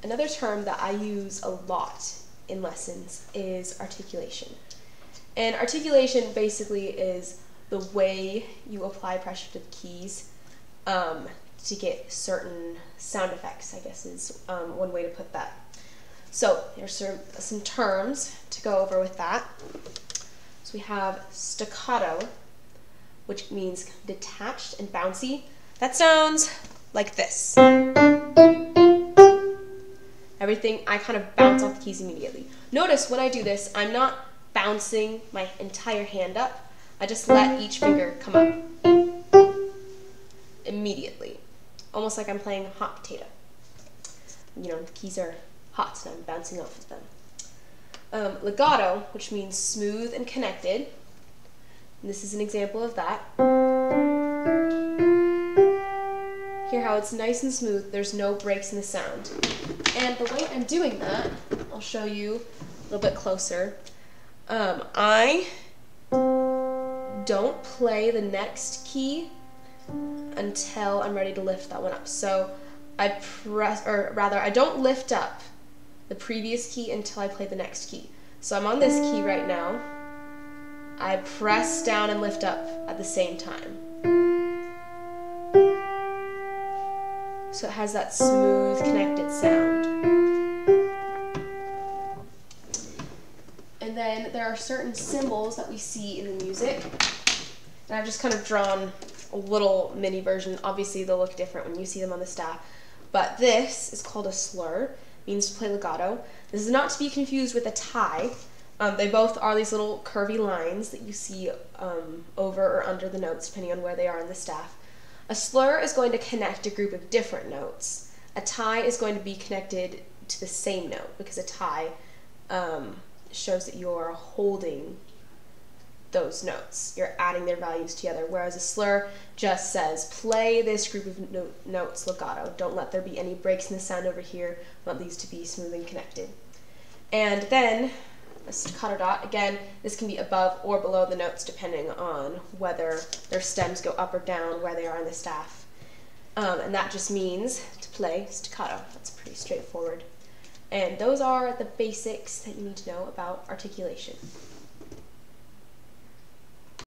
Another term that I use a lot in lessons is articulation. And articulation basically is the way you apply pressure to the keys to get certain sound effects, I guess is one way to put that. So here's some terms to go over with that. So we have staccato, which means detached and bouncy. That sounds like this. Everything, I kind of bounce off the keys immediately. Notice when I do this, I'm not bouncing my entire hand up. I just let each finger come up immediately. Almost like I'm playing a hot potato. You know, the keys are hot and I'm bouncing off of them. Legato, which means smooth and connected. And this is an example of that. Hear how it's nice and smooth, there's no breaks in the sound. And the way I'm doing that, I'll show you a little bit closer. I don't play the next key until I'm ready to lift that one up. So I don't lift up the previous key until I play the next key. So I'm on this key right now. I press down and lift up at the same time. So it has that smooth, connected sound. And then there are certain symbols that we see in the music. And I've just kind of drawn a little mini version. Obviously they'll look different when you see them on the staff. But this is called a slur, means to play legato. This is not to be confused with a tie. They both are these little curvy lines that you see over or under the notes, depending on where they are in the staff. A slur is going to connect a group of different notes. A tie is going to be connected to the same note, because a tie shows that you're holding those notes. You're adding their values together, whereas a slur just says, play this group of notes legato. Don't let there be any breaks in the sound over here. Want these to be smooth and connected. And then a staccato dot, again, this can be above or below the notes depending on whether their stems go up or down, where they are in the staff. And that just means to play staccato. That's pretty straightforward. And those are the basics that you need to know about articulation.